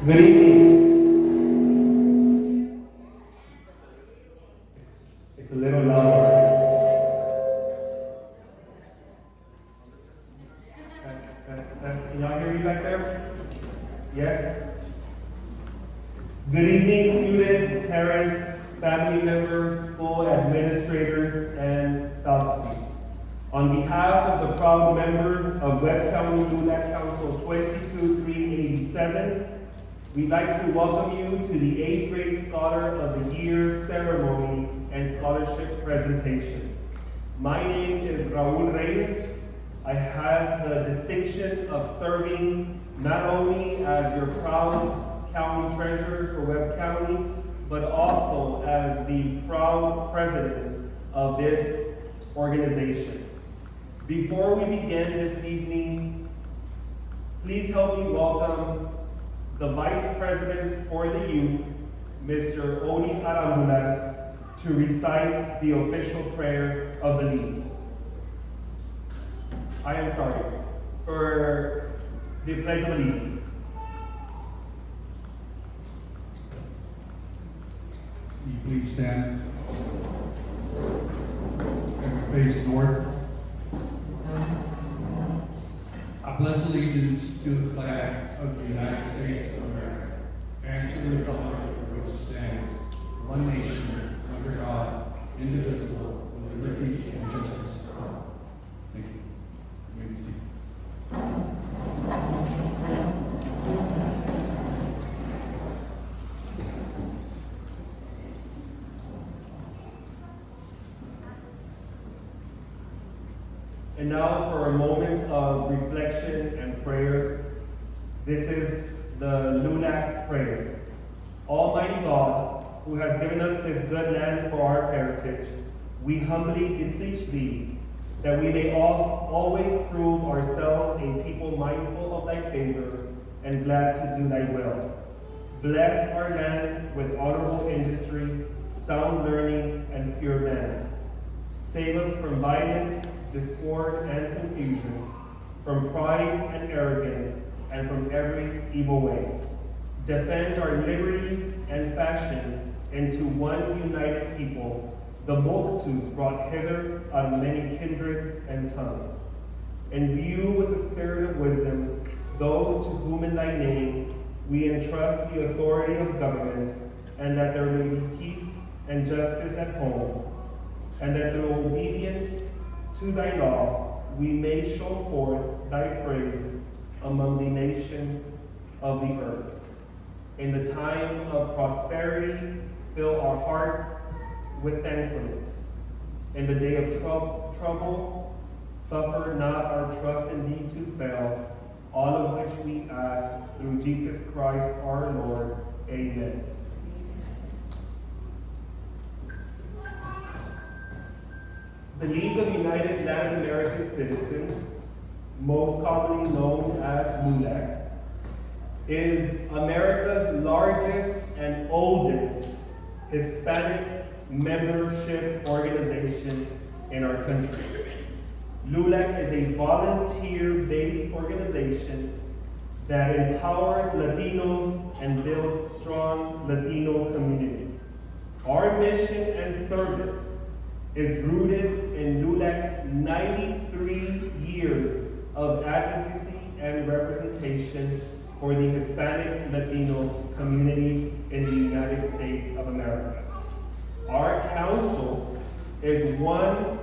Good evening. It's a little louder. Test. Can y'all hear me back there? Yes? Good evening, students, parents, family members, school administrators, and faculty. On behalf of the proud members of Webb County LULAC Council 22387, we'd like to welcome you to the 8th grade Scholar of the Year ceremony and scholarship presentation. My name is Raul Reyes. I have the distinction of serving not only as your proud county treasurer for Webb County, but also as the proud president of this organization. Before we begin this evening, please help me welcome the Vice President for the Youth, Mr. Odi Arambula, to recite the official prayer of the League. For the Pledge of Allegiance. Will you please stand and face north? I pledge allegiance to the flag of the United States of America and to the republic for which it stands, one nation, under God, indivisible, with liberty and justice for all. Thank you. You may be seated. And now for a moment of reflection and prayer. This is the LULAC prayer. Almighty God, who has given us this good land for our heritage, we humbly beseech thee that we may always prove ourselves a people mindful of thy favor and glad to do thy will. Bless our land with honorable industry, sound learning, and pure manners. Save us from violence, discord, and confusion, from pride and arrogance, and from every evil way. Defend our liberties and fashion into one united people, the multitudes brought hither out of many kindreds and tongues. Imbue with the spirit of wisdom those to whom in thy name we entrust the authority of government, and that there may be peace and justice at home, and that through obedience to thy law we may show forth thy praise among the nations of the earth. In the time of prosperity, fill our heart with thankfulness. In the day of trouble, suffer not our trust in thee to fail, all of which we ask through Jesus Christ our Lord. Amen. The League of United Latin American Citizens, most commonly known as LULAC, is America's largest and oldest Hispanic membership organization in our country. LULAC is a volunteer-based organization that empowers Latinos and builds strong Latino communities. Our mission and service is rooted in LULAC's 93 years of advocacy and representation for the Hispanic Latino community in the United States of America. Our council is one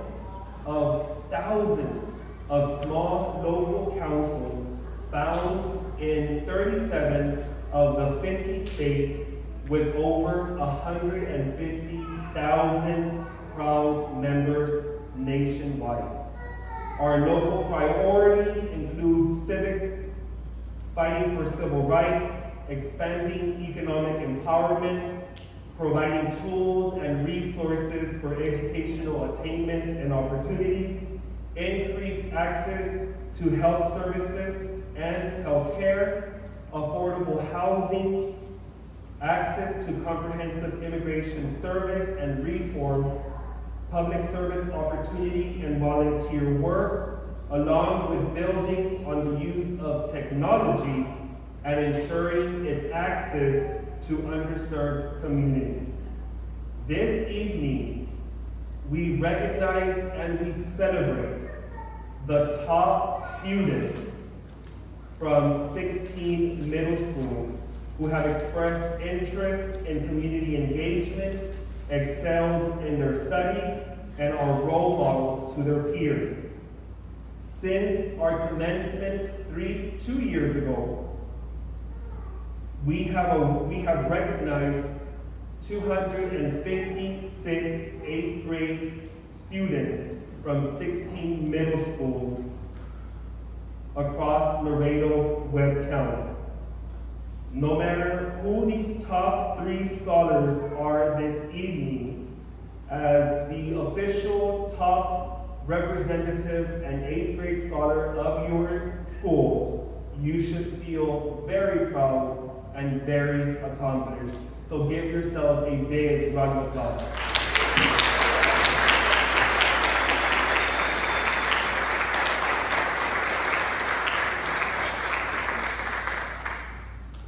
of thousands of small local councils found in 37 of the 50 states with over 150,000 proud members nationwide. Our local priorities include fighting for civil rights, expanding economic empowerment, providing tools and resources for educational attainment and opportunities, increased access to health services and health care, affordable housing, access to comprehensive immigration service and reform, public service opportunity and volunteer work, along with building on the use of technology and ensuring its access to underserved communities. This evening, we recognize and we celebrate the top students from 16 middle schools who have expressed interest in community engagement, excelled in their studies, and are role models to their peers. Since our commencement 2 years ago, we have recognized 256 8th grade students from 16 middle schools across Laredo-Webb County. No matter who these top 3 scholars are this evening, as the official top representative and 8th grade scholar of your school, you should feel very proud and very accomplished. So give yourselves a big round of applause.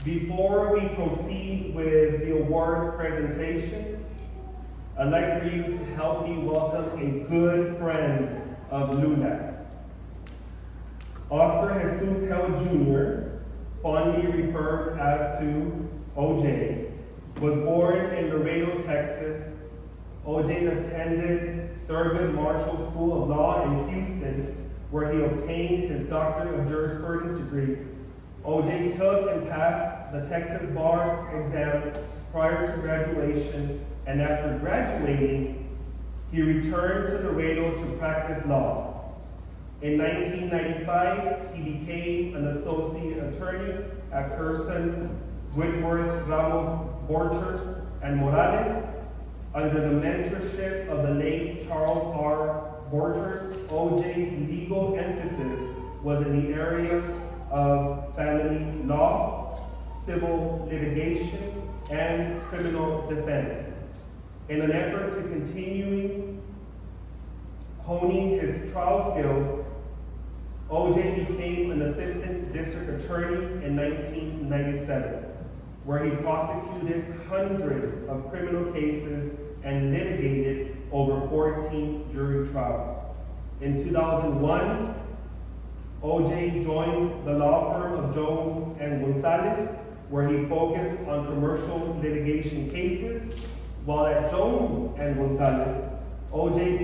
Before we proceed with the award presentation, I'd like for you to help me welcome a good friend of LULAC. Oscar Jesus Held Jr., fondly referred as to OJ, was born in Laredo, Texas. OJ attended Thurgood Marshall School of Law in Houston, where he obtained his Doctor of Jurisprudence degree. OJ took and passed the Texas Bar exam prior to graduation, and after graduating, he returned to Laredo to practice law. In 1995, he became an associate attorney at Person, Whitworth, Ramos, Borchers, and Morales. Under the mentorship of the late Charles R. Borchers, OJ's legal emphasis was in the areas of family law, civil litigation, and criminal defense. In an effort to continue honing his trial skills, OJ became an assistant district attorney in 1997, where he prosecuted hundreds of criminal cases and litigated over 14 jury trials. In 2001, OJ joined the law firm of Jones and Gonzalez, where he focused on commercial litigation cases. While at Jones and Gonzalez, OJ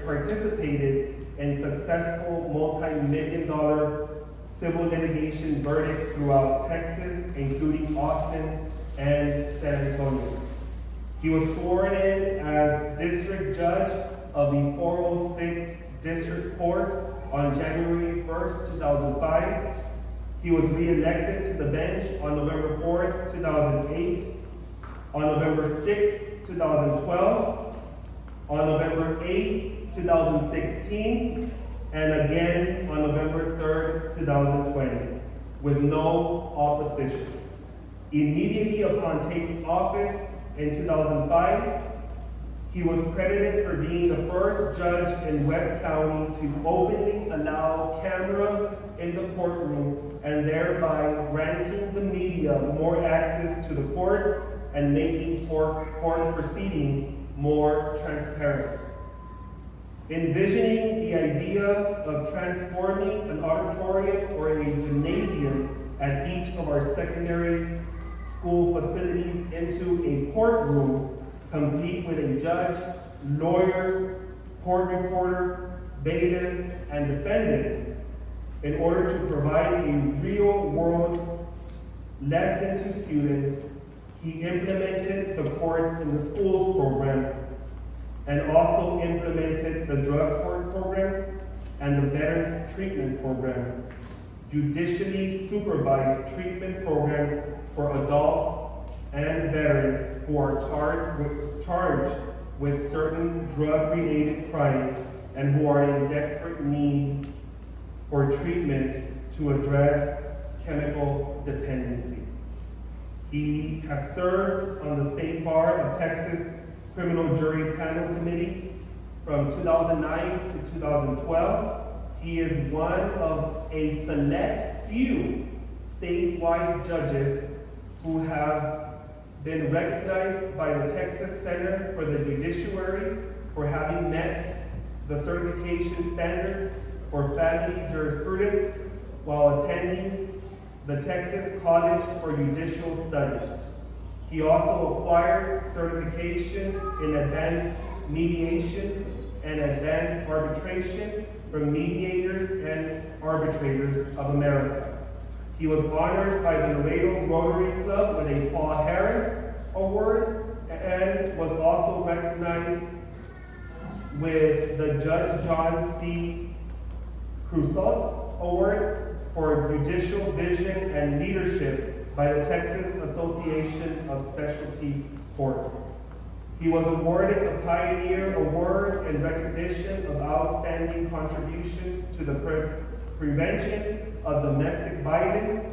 participated in successful multi-million-dollar civil litigation verdicts throughout Texas, including Austin and San Antonio. He was sworn in as district judge of the 406 District Court on January 1st, 2005. He was re-elected to the bench on November 4th, 2008, on November 6th, 2012, on November 8th, 2016, and again on November 3rd, 2020, with no opposition. Immediately upon taking office in 2005, he was credited for being the first judge in Webb County to openly allow cameras in the courtroom and thereby granting the media more access to the courts and making court proceedings more transparent. Envisioning the idea of transforming an auditorium or a gymnasium at each of our secondary school facilities into a courtroom complete with a judge, lawyers, court reporter, bailiff, and defendants, in order to provide a real-world lesson to students, he implemented the Courts in the Schools program and also implemented the Drug Court program and the Veterans Treatment Program, judicially supervised treatment programs for adults and veterans who are charged with certain drug-related crimes and who are in desperate need for treatment to address chemical dependency. He has served on the State Bar of Texas Criminal Jury Panel Committee from 2009 to 2012. He is one of a select few statewide judges who have been recognized by the Texas Center for the Judiciary for having met the certification standards for family jurisprudence while attending the Texas College for Judicial Studies. He also acquired certifications in advanced mediation and advanced arbitration from Mediators and Arbitrators of America. He was honored by the Laredo Rotary Club with a Paul Harris Award and was also recognized with the Judge John C. Crusoe Award for Judicial Vision and Leadership by the Texas Association of Specialty Courts. He was awarded the Pioneer Award in recognition of outstanding contributions to the prevention of domestic violence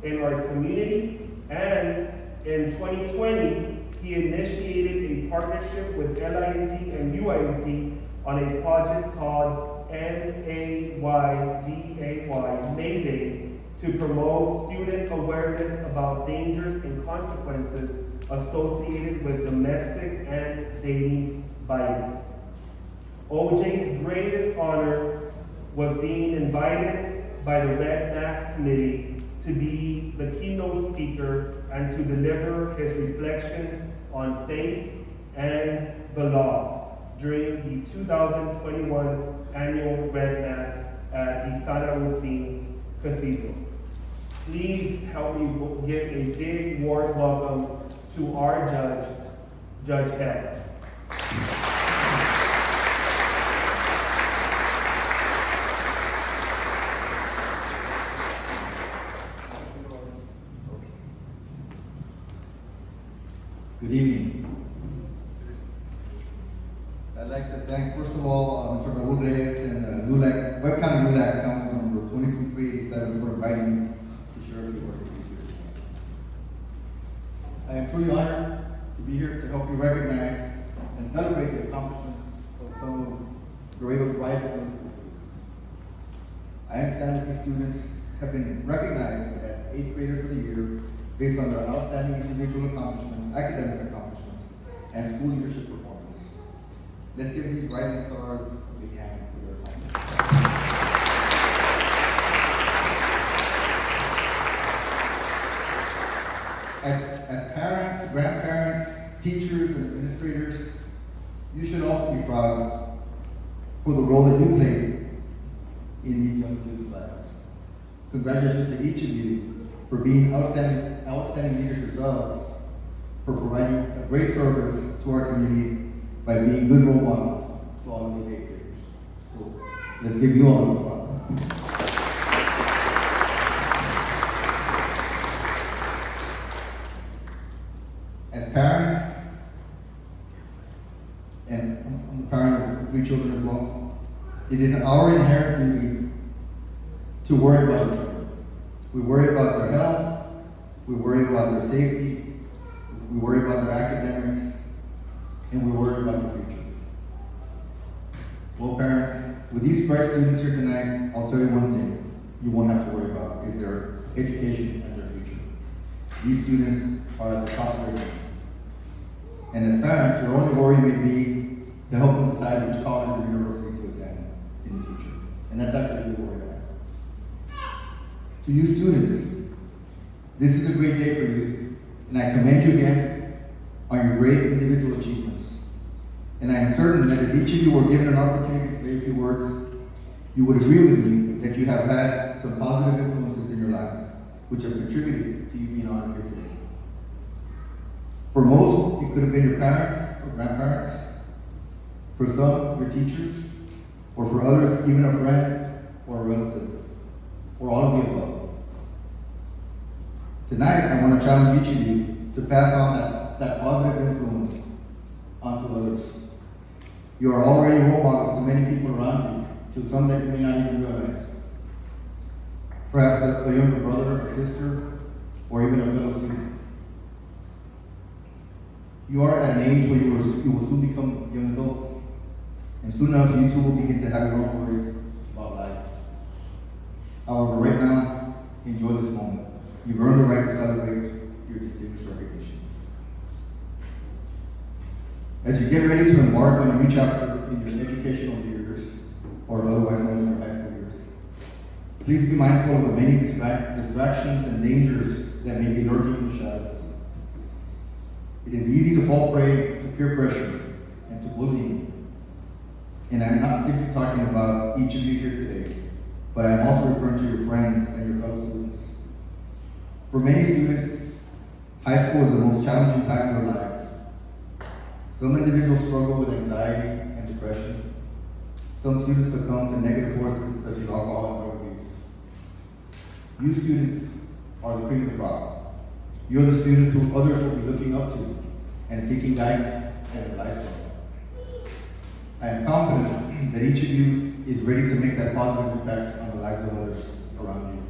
in our community, and in 2020, he initiated a partnership with LISD and UISD on a project called NAYDAY, Mayday, to promote student awareness about dangers and consequences associated with domestic and dating violence. OJ's greatest honor was being invited by the Red Mask Committee to be the keynote speaker and to deliver his reflections on faith and the law during the 2021 annual Red Mass at the San Agustin Cathedral. Please help me give a big warm welcome to our judge, Judge Head. Good evening. I'd like to thank, first of all, Mr. Raul Reyes and LULAC, Webb County LULAC Council Number 22387 for inviting me to share a few words with you here. I am truly honored to be here to help you recognize and celebrate the accomplishments of some of Laredo's brightest middle school students. I understand that these students have been recognized as 8th graders of the year based on their outstanding individual accomplishments, academic accomplishments, and school leadership performance. Let's give these rising stars a big hand for their accomplishments. As parents, grandparents, teachers, and administrators, you should also be proud for the role that you played in these young students' lives. Congratulations to each of you for being outstanding leaders yourselves, for providing a great service to our community by being good role models to all of these 8th graders. So let's give you all a applause. As parents, and I'm the parent of 3 children as well, it is our inherent duty to worry about our children. We worry about their health, we worry about their safety, we worry about their academics, and we worry about their future. Well, parents, with these bright students here tonight, I'll tell you one thing you won't have to worry about is their education and their future. These students are at the top of their game. And as parents, your only worry may be to help them decide which college or university to attend in the future. And that's actually the worry I have. To you students, this is a great day for you, and I commend you again on your great individual achievements. And I am certain that if each of you were given an opportunity to say a few words, you would agree with me that you have had some positive influences in your lives, which have contributed to you being honored here today. For most, it could have been your parents or grandparents. For some, your teachers, or for others, even a friend or a relative, or all of the above. Tonight, I want to challenge each of you to pass on that positive influence onto others. You are already role models to many people around you, to some that you may not even realize. Perhaps a younger brother or sister, or even a fellow student. You are at an age where you will soon become young adults, and soon enough you too will begin to have your own worries about life. However, right now, enjoy this moment. You've earned the right to celebrate your distinguished recognition. As you get ready to embark on a new chapter in your educational years, or otherwise known as your high school years, please be mindful of the many distractions and dangers that may be lurking in the shadows. It is easy to fall prey to peer pressure and to bullying. And I'm not simply talking about each of you here today, but I'm also referring to your friends and your fellow students. For many students, high school is the most challenging time of their lives. Some individuals struggle with anxiety and depression. Some students succumb to negative forces such as alcohol and drug abuse. You students are the cream of the crop. You're the students who others will be looking up to and seeking guidance and advice from. I am confident that each of you is ready to make that positive impact on the lives of others around you.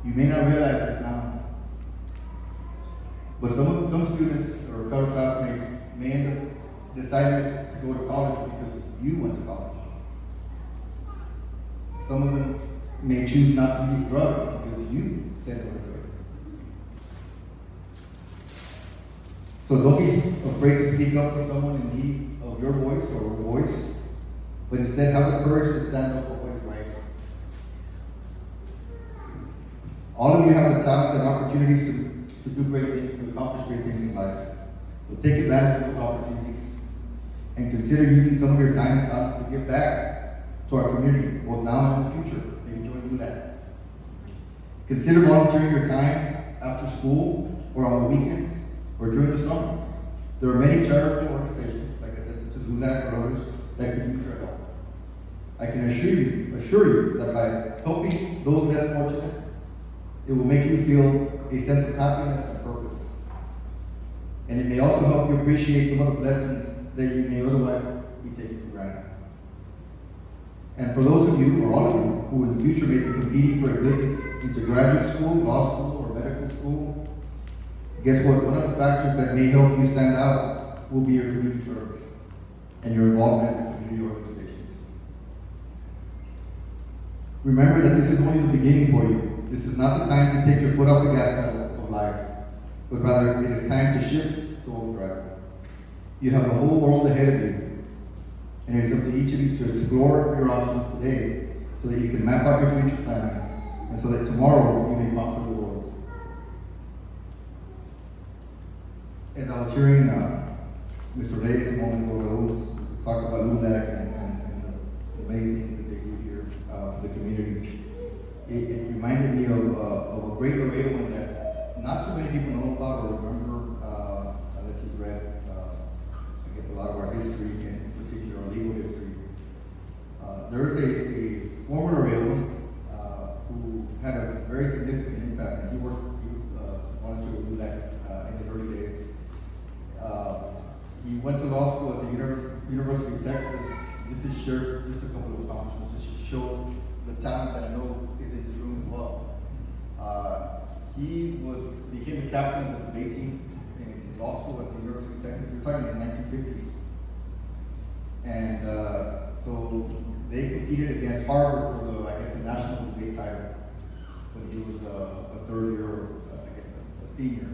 You may not realize this now, but some students or fellow classmates may end up deciding to go to college because you went to college. Some of them may choose not to use drugs because you said no to drugs. So don't be afraid to speak up for someone in need of your voice or her voice, but instead have the courage to stand up for what is right. All of you have the talent and opportunities to do great things, to accomplish great things in life. So take advantage of those opportunities and consider using some of your time and talents to give back to our community, both now and in the future. Maybe join LULAC. Consider volunteering your time after school or on the weekends or during the summer. There are many charitable organizations, like I said, such as LULAC or others, that can use your help. I can assure you that by helping those less fortunate, it will make you feel a sense of happiness and purpose. And it may also help you appreciate some of the blessings that you may otherwise be taking for granted. And for those of you, or all of you, who in the future may be competing for admittance into graduate school, law school, or medical school, guess what? One of the factors that may help you stand out will be your community service and your involvement in community organizations. Remember that this is only the beginning for you. This is not the time to take your foot off the gas pedal of life, but rather it is time to shift to overdrive. You have the whole world ahead of you, and it is up to each of you to explore your options today so that you can map out your future plans and so that tomorrow you may conquer the world. As I was hearing Mr. Reyes a moment ago talk about LULAC and the many things that they do here for the community, it reminded me of a great Laredo one that not too many people know about or remember, unless you've read, I guess, a lot of our history, and in particular our legal history. There is a former Laredo who had a very significant impact, and he was volunteer with LULAC in his early days. He went to law school at the University of Texas. Just to share just a couple of accomplishments, just to show the talent that I know is in this room as well. He became a captain of the debate team in law school at the University of Texas. We're talking in the 1950s. And so they competed against Harvard for the national debate title when he was a third year, a senior,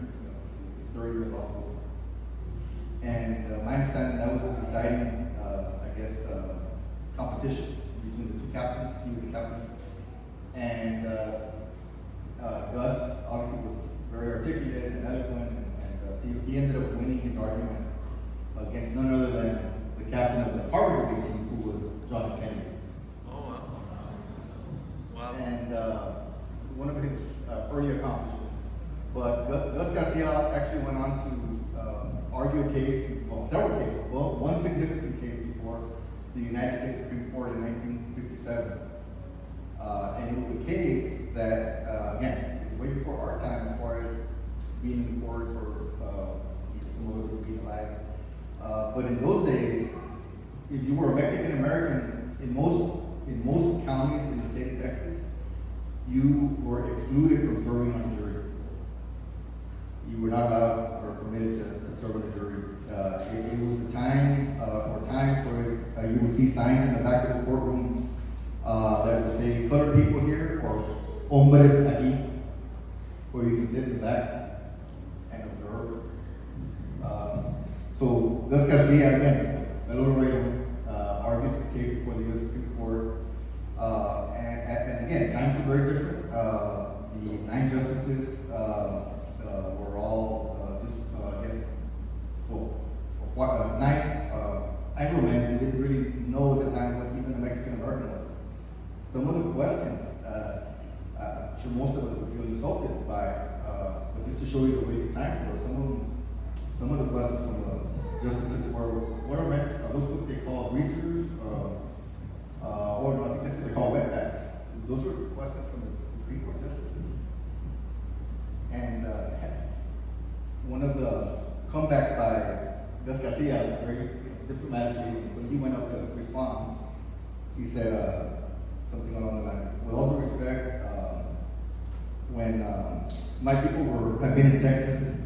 his third year in law school. And my understanding, that was a deciding, competition between the two captains. He was the captain. And Gus obviously was very articulate and eloquent, and so he ended up winning his argument against none other than the captain of the Harvard debate team, who was John F. Kennedy. Oh, wow. And one of his early accomplishments. But Gus Garcia actually went on to argue a case, well, several cases, well, one significant case before the United States Supreme Court in 1957. And it was a case that, again, way before our time as far as being in the court for some of us would be alive. But in those days, if you were a Mexican American in most counties in the state of Texas, you were excluded from serving on a jury. You were not allowed or permitted to serve on a jury. It was the time where you would see signs in the back of the courtroom that would say "colored people here" or "hombres aquí," So Gus Garcia, again, Belo Laredo, argued this case before the U.S. Supreme Court. And again, times are very different. The 9 justices were all I guess, well, 9 Anglo-men who didn't really know at the time what even a Mexican American was. Some of the questions, I'm sure most of us would feel insulted by, but just to show you the way the time was, some of the questions from the justices were, what are Mexicans? Are those what they call greasers? Or I think that's what they call wetbacks. Those were questions from the Supreme Court justices. And one of the comebacks by Gus Garcia, very diplomatically, when he went up to respond, he said something along the lines, with all due respect, when my people have been in Texas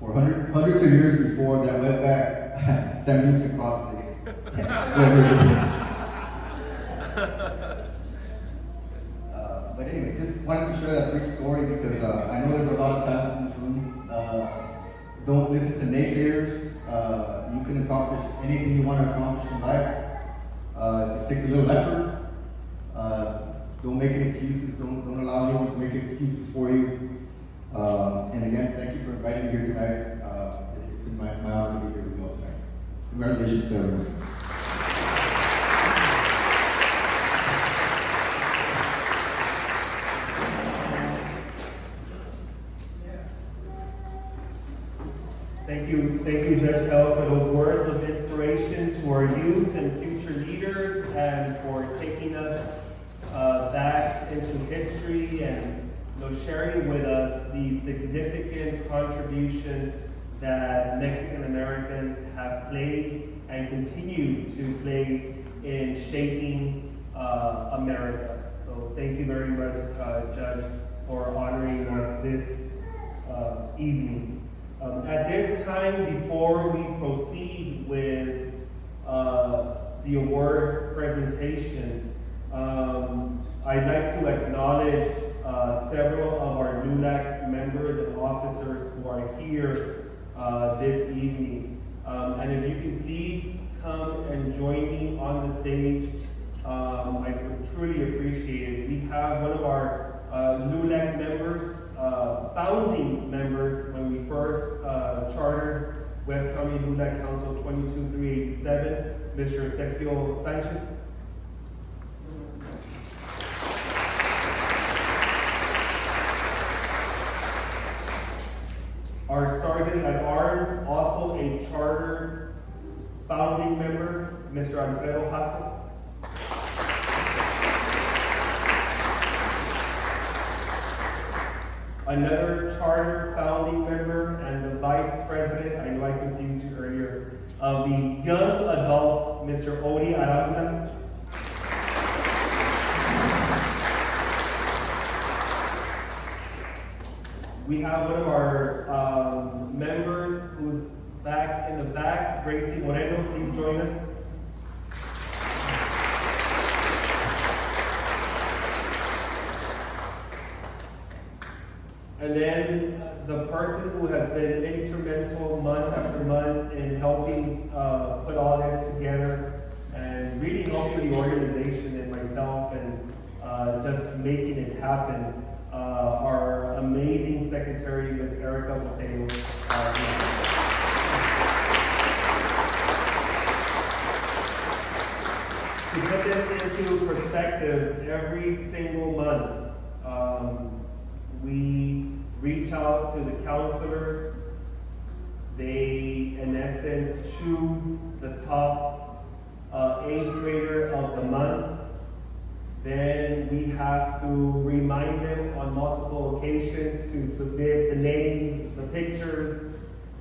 for hundreds of years before that wetback, Sam used to cross the river. But anyway, just wanted to share that brief story because I know there's a lot of talent in this room. Don't listen to naysayers. You can accomplish anything you want to accomplish in life. It just takes a little effort. Don't make any excuses. Don't allow anyone to make excuses for you. And again, thank you for inviting me here tonight. It's been my honor to be here with you all tonight. Congratulations to everyone. Thank you, Judge L, for those words of inspiration to our youth and future leaders, and for taking us back into history and sharing with us the significant contributions that Mexican Americans have played and continue to play in shaping America. So thank you very much, Judge, for honoring us this evening. At this time, before we proceed with the award presentation, I'd like to acknowledge several of our LULAC members and officers who are here this evening. And if you can please come and join me on the stage, I would truly appreciate it. We have one of our LULAC members, founding members, when we first chartered Webb County LULAC Council 22387, Mr. Sergio Sanchez. Our Sergeant at Arms, also a charter founding member, Mr. Alfredo Hasse. Another charter founding member and the vice president, I know I confused you earlier, of the young adults, Mr. Odi Aragula. We have one of our members who's back in the back, Gracie Moreno, please join us. And then the person who has been instrumental month after month in helping put all this together and really helping the organization and myself and just making it happen. Our amazing secretary, Ms. Erica Boteo. To put this into perspective, every single month, we reach out to the counselors. They, in essence, choose the top 8th grader of the month. Then we have to remind them on multiple occasions to submit the names, the pictures,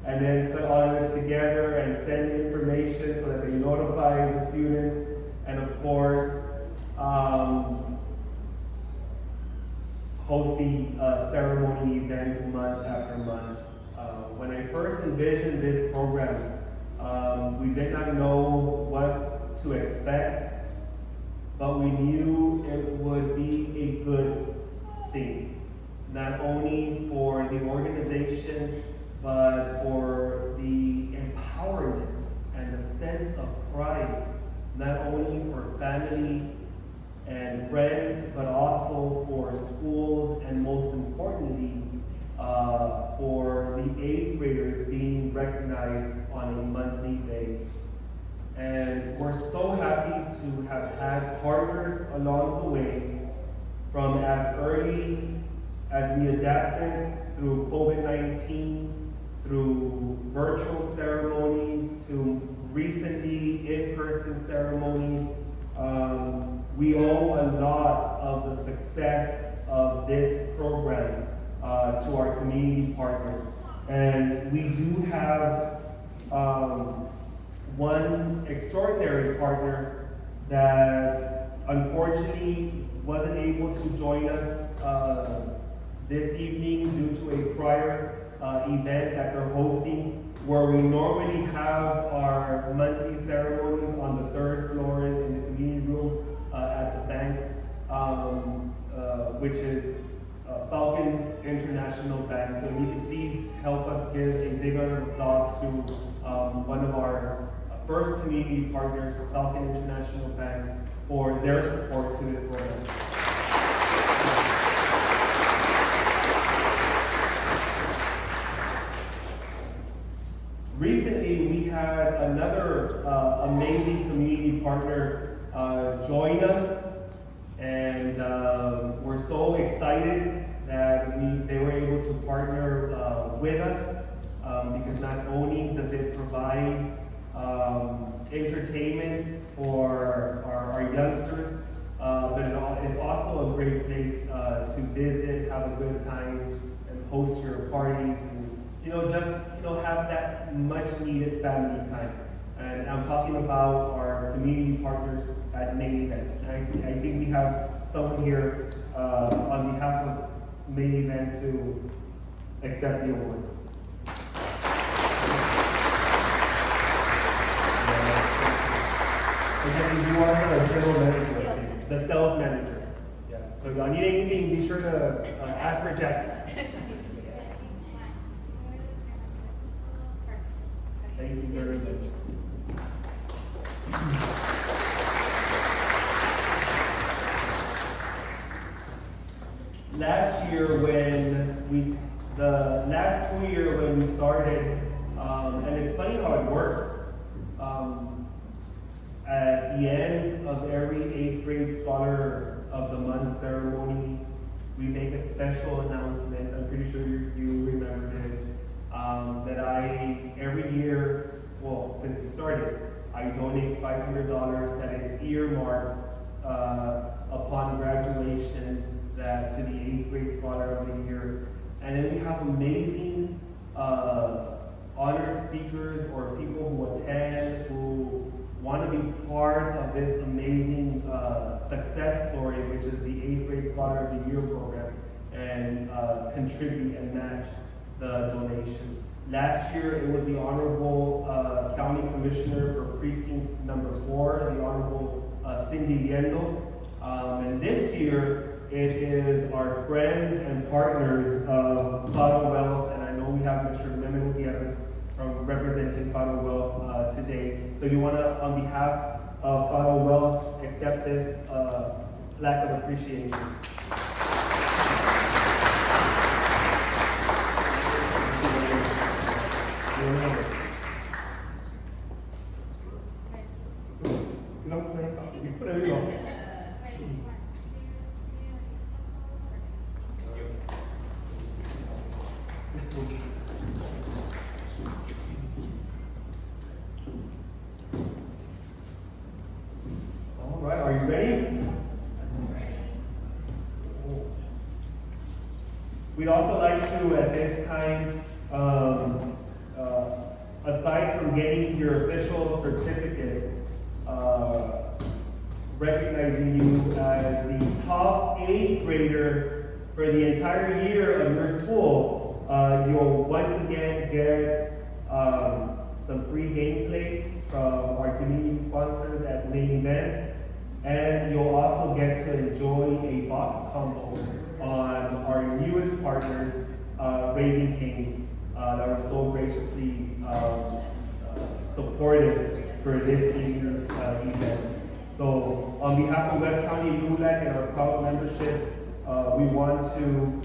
and then put all of this together and send information so that they notify the students. And of course, host the ceremony event month after month. When I first envisioned this program, we did not know what to expect, but we knew it would be a good thing, not only for the organization, but for the empowerment family and friends, but also for schools, and most importantly, for the 8th graders being recognized on a monthly basis. And we're so happy to have had partners along the way, from as early as we adapted through COVID-19, through virtual ceremonies, to recently in-person ceremonies. We owe a lot of the success of this program to our community partners. And we do have one extraordinary partner that unfortunately wasn't able to join us this evening due to a prior event that they're hosting, where we normally have our monthly ceremonies on the 3rd floor in the community room at the bank, which is Falcon International Bank. So you can please help us give a big round of applause to one of our first community partners, Falcon International Bank, for their support to this program. Recently, we had another amazing community partner join us, and we're so excited that they were able to partner with us, because not only does it provide entertainment for our youngsters, but it's also a great place to visit, have a good time, and host your parties, and have that much needed family time. And I'm talking about our community partners at main event. I think we have someone here on behalf of main event to accept the award. Again, you are the general manager, I think, the sales manager. Yeah. So if y'all need anything, be sure to ask for Jackie. Thank you very much. Last year, the last school year when we started, and it's funny how it works. At the end of every 8th grade Scholar of the Month ceremony, we make a special announcement. I'm pretty sure you remembered it. That every year, well, since we started, I donate $500 that is earmarked upon graduation to the 8th grade Scholar of the Year. And then we have amazing honored speakers or people who attend, who want to be part of this amazing success story, which is the 8th grade Scholar of the Year program, and contribute and match the donation. Last year, it was the Honorable County Commissioner for Precinct number 4, the Honorable Cindy Liendo. And this year, it is our friends and partners of Fado Wealth, and I know we have Mr. Lemon Gutierrez from representing Fado Wealth today. So you want to, on behalf of Fado Wealth, accept this plaque of appreciation. All right, are you ready? We'd also like to, at this time, aside from getting your official certificate, recognizing you as the top 8th grader for the entire year of your school, you'll once again get some free gameplay from our community sponsors at main event, and you'll also get to enjoy a box combo on our newest partners, Raising Canes, that were so graciously supportive for this evening's event. So on behalf of Webb County LULAC and our proud memberships, we want to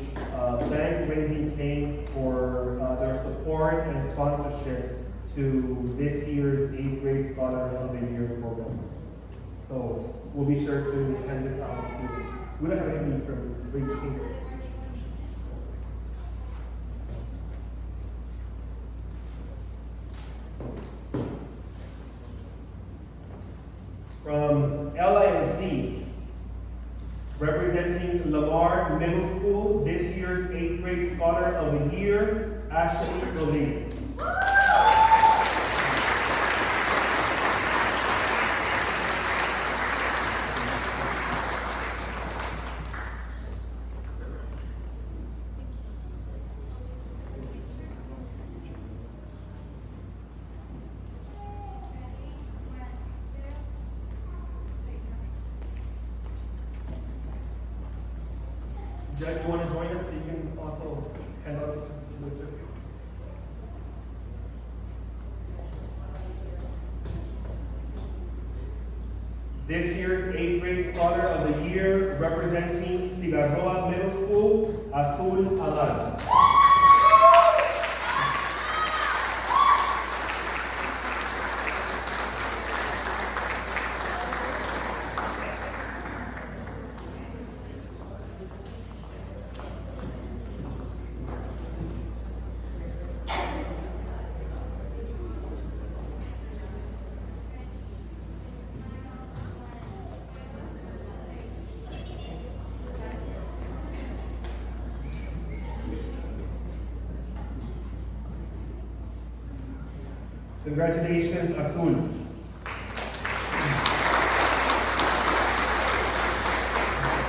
thank Raising Canes for their support and sponsorship to this year's 8th grade Scholar of the Year program. So we'll be sure to hand this out to, we don't have any from Raising Canes. From LISD, representing Lamar Middle School, this year's 8th grade Scholar of the Year, Ashley Rodriguez. Judge, you want to join us so you can also hand out this certificate? This year's 8th grade Scholar of the Year, representing Cigarroa Middle School, Azul Alan. Congratulations, Azul.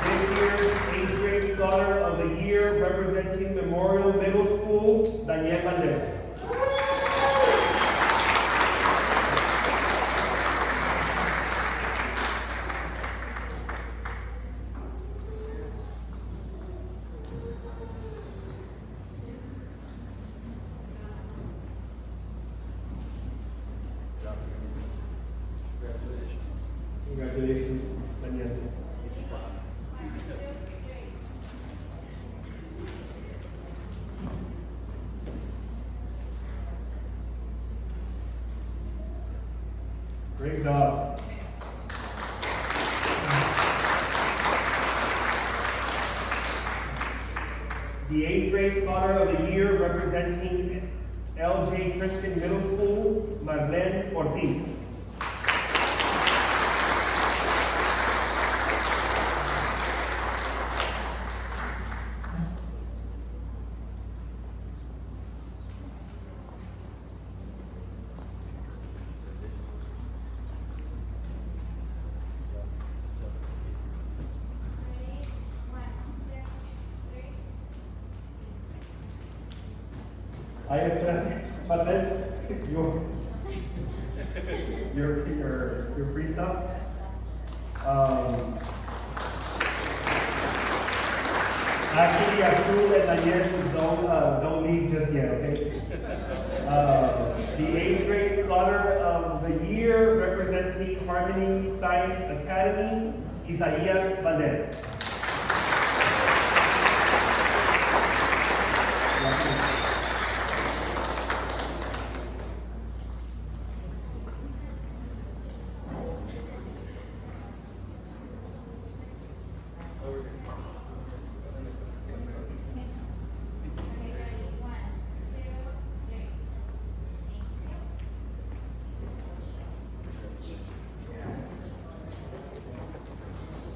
This year's 8th grade Scholar of the Year, representing Memorial Middle School, Daniel Valdez. Congratulations, Daniel. Great job. The 8th grade Scholar of the Year, representing LJ Christian Middle School, Marlene Ortiz. Ay, espérate, Marlene, your freestyle. Actually, Azul and Daniel don't leave just yet, okay? The 8th grade Scholar of the Year, representing Harmony Science Academy, Isaías Valdez.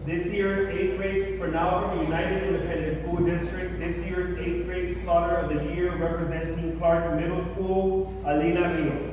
This year's 8th grade, for now from United Independent School District, this year's 8th grade Scholar of the Year, representing Clark Middle School, Alina Rios.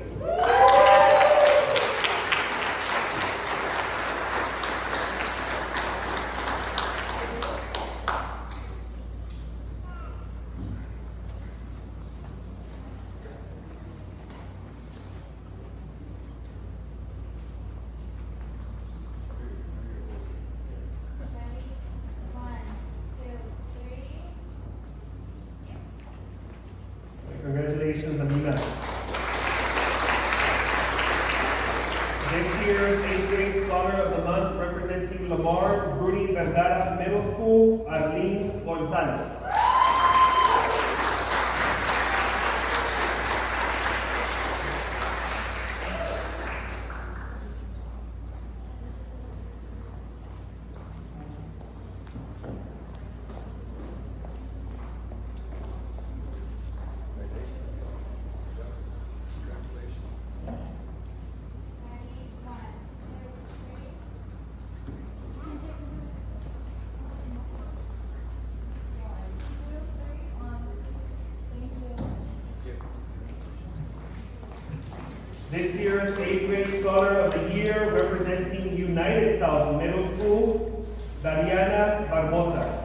Congratulations, Amina. This year's 8th grade Scholar of the Month representing Lamar Bruni Vergara Middle School, Arlene Gonzalez. This year's 8th grade Scholar of the Year representing United South Middle School, Dariana Barbosa.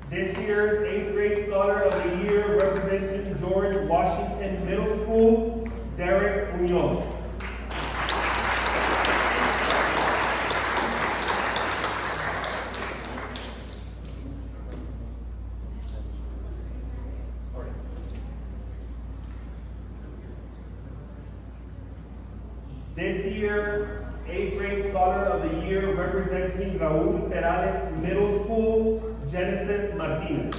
This year's 8th grade Scholar of the Year representing George Washington Middle School, Derek Munoz. This year, 8th grade Scholar of the Year representing Raul Perales Middle School, Genesis Martinez.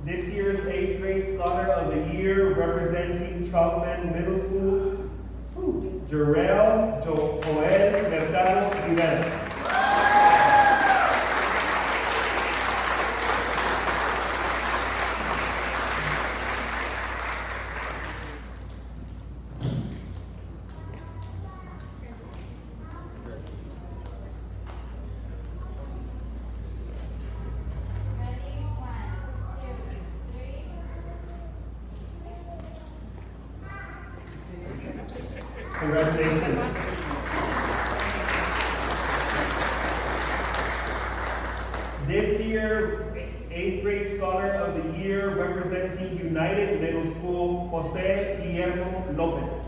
This year's 8th grade Scholar of the Year representing Troutman Middle School, Jarrell Joel Mercado Rivera. Congratulations. This year, 8th grade Scholar of the Year representing United Middle School, Jose Guillermo Lopez.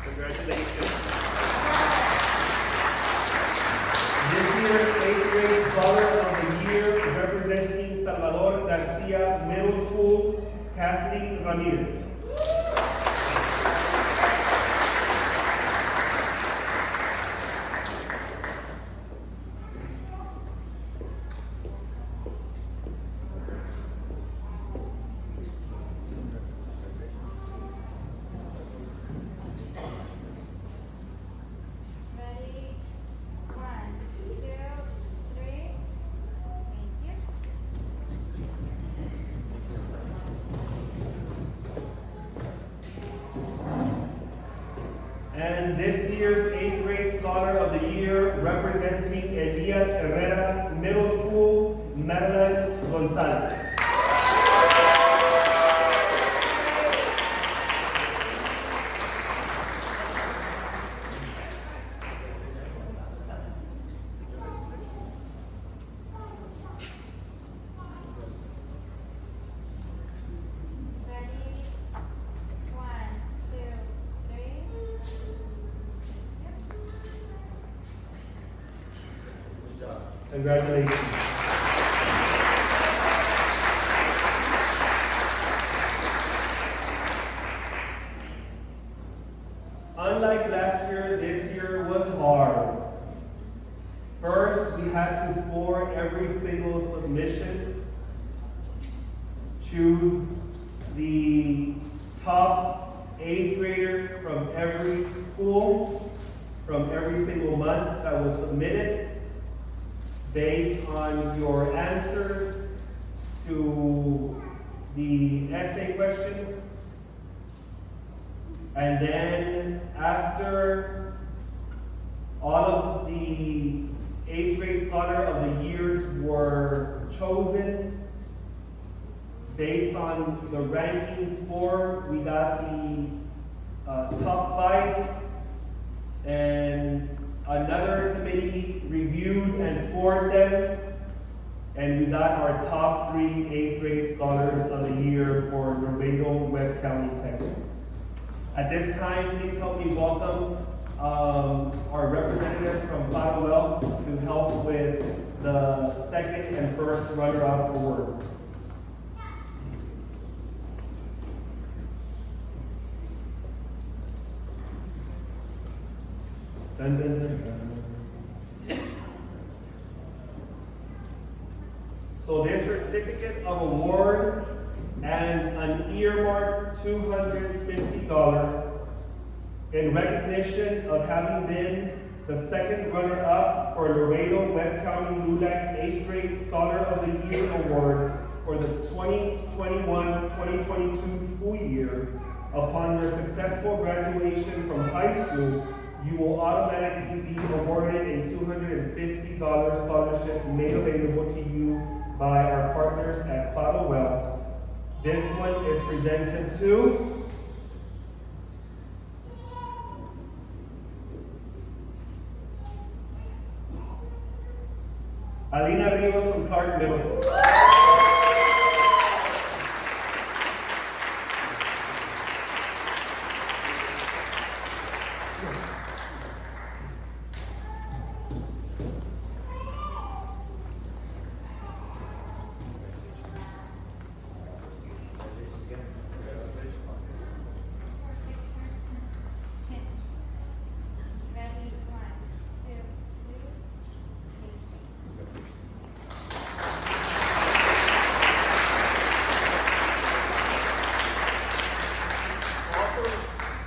Congratulations. This year's 8th grade Scholar of the Year representing Salvador Garcia Middle School, Kathleen Ramirez. And this year's 8th grade Scholar of the Year representing Elias Herrera Middle School, Madeline Gonzalez. Congratulations. Unlike last year, this year was hard. First, we had to score every single submission, choose the top 8th grader from every school, from every single month that was submitted, based on your answers to the essay questions. And then after all of the 8th grade Scholar of the Years were chosen, based on the ranking score, we got the top 5, and another committee reviewed and scored them, and we got our top 3 8th grade Scholars of the Year for Laredo, Webb County, Texas. At this time, please help me welcome our representative from Fatherwell to help with the second and first runner-up award. Dun, dun, dun, dun. So this certificate of award and an earmarked $250 in recognition of having been the second runner-up for Laredo Webb County LULAC 8th grade Scholar of the Year Award for the 2021-2022 school year. Upon your successful graduation from high school, you will automatically be awarded a $250 scholarship made available to you by our partners at Fatherwell. This one is presented to Alina Rios from Clark Middle School.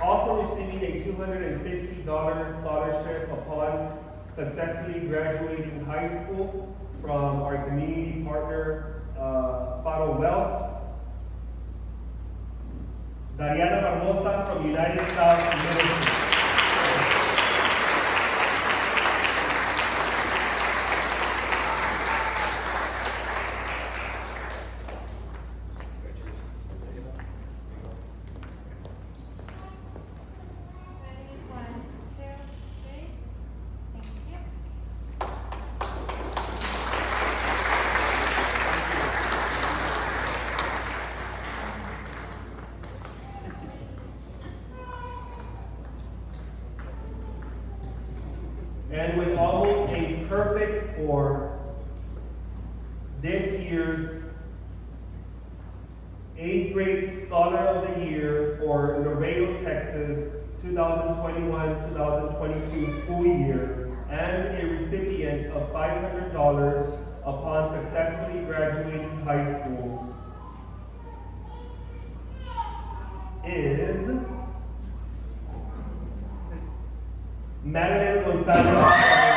Also receiving a $250 scholarship upon successfully graduating high school from our community partner, Fatherwell, Dariana Barbosa from United South Middle School. And with almost a perfect score, this year's 8th grade Scholar of the Year for Laredo, Texas, 2021-2022 school year, and a recipient of $500 upon successfully graduating high school is Madeline Gonzalez.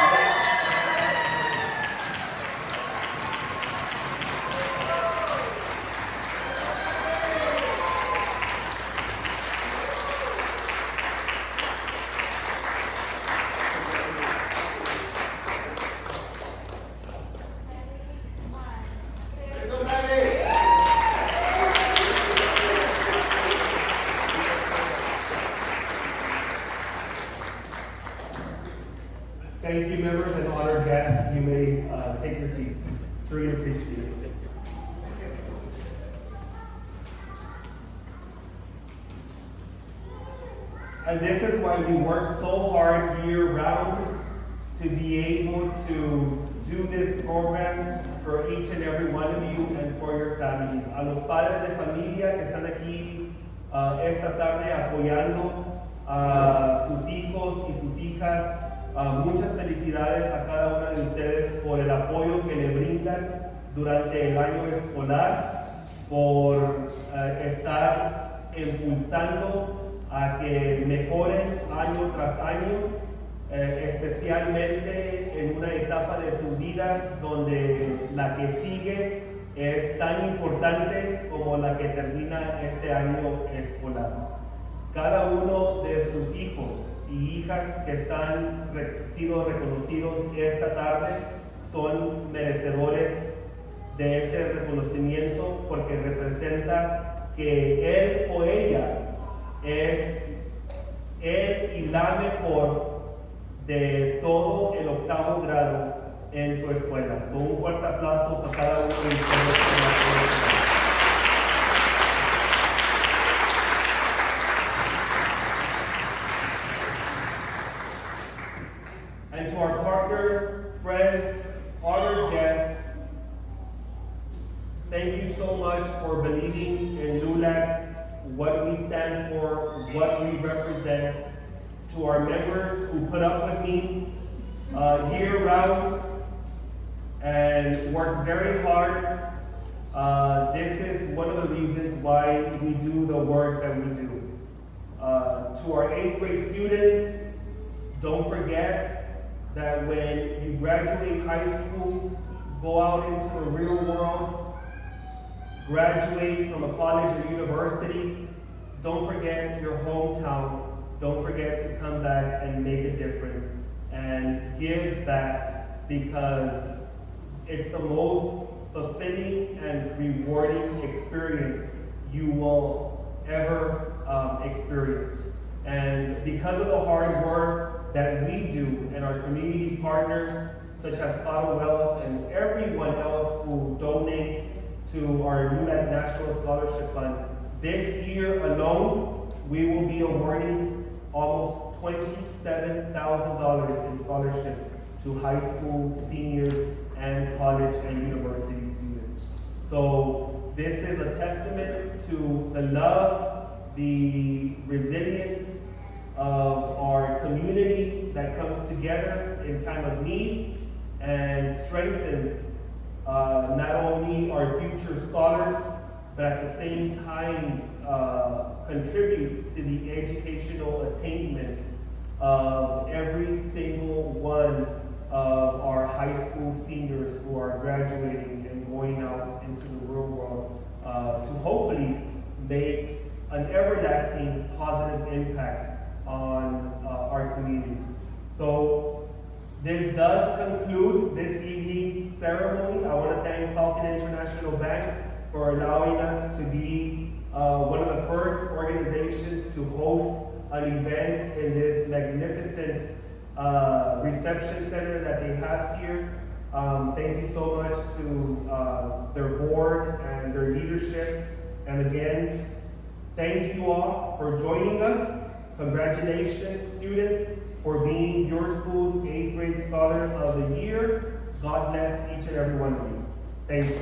Thank you, members and honored guests. You may take your seats. Truly appreciate it. And this is why we work so hard year round to be able to do this program for each and every one of you and for your families. A los padres de familia que están aquí esta tarde apoyando a sus hijos y sus hijas, muchas felicidades a cada una de ustedes por el apoyo que le brindan durante el año escolar, por estar impulsando a que mejoren año tras año, especialmente en una etapa de sus vidas donde la que sigue es tan importante como la que termina este año escolar. Cada uno de sus hijos y hijas que están sido reconocidos esta tarde son merecedores de este reconocimiento porque representa que él o ella es él y la mejor de todo el octavo grado en su escuela. So, un fuerte aplauso para cada uno de ustedes. And to our partners, friends, honored guests, thank you so much for believing in LULAC, what we stand for, what we represent. To our members who put up with me year round and work very hard. This is one of the reasons why we do the work that we do. To our 8th grade students, don't forget that when you graduate high school, go out into the real world, graduate from a college or university, don't forget your hometown. Don't forget to come back and make a difference and give back, because it's the most fulfilling and rewarding experience you will ever experience. And because of the hard work that we do and our community partners such as Father Wealth and everyone else who donates to our LULAC National Scholarship Fund, this year alone we will be awarding almost $27,000 in scholarships to high school seniors and college and university students. So this is a testament to the love, the resilience of our community that comes together in time of need and strengthens not only our future scholars, but at the same time contributes to the educational attainment of every single one of our high school seniors who are graduating and going out into the real world to hopefully make an everlasting positive impact on our community. So this does conclude this evening's ceremony. I want to thank Falcon International Bank for allowing us to be one of the first organizations to host an event in this magnificent reception center that they have here. Thank you so much to their board and their leadership. And again, thank you all for joining us. Congratulations, students, for being your school's 8th grade Scholar of the Year. God bless each and every one of you. Thank you.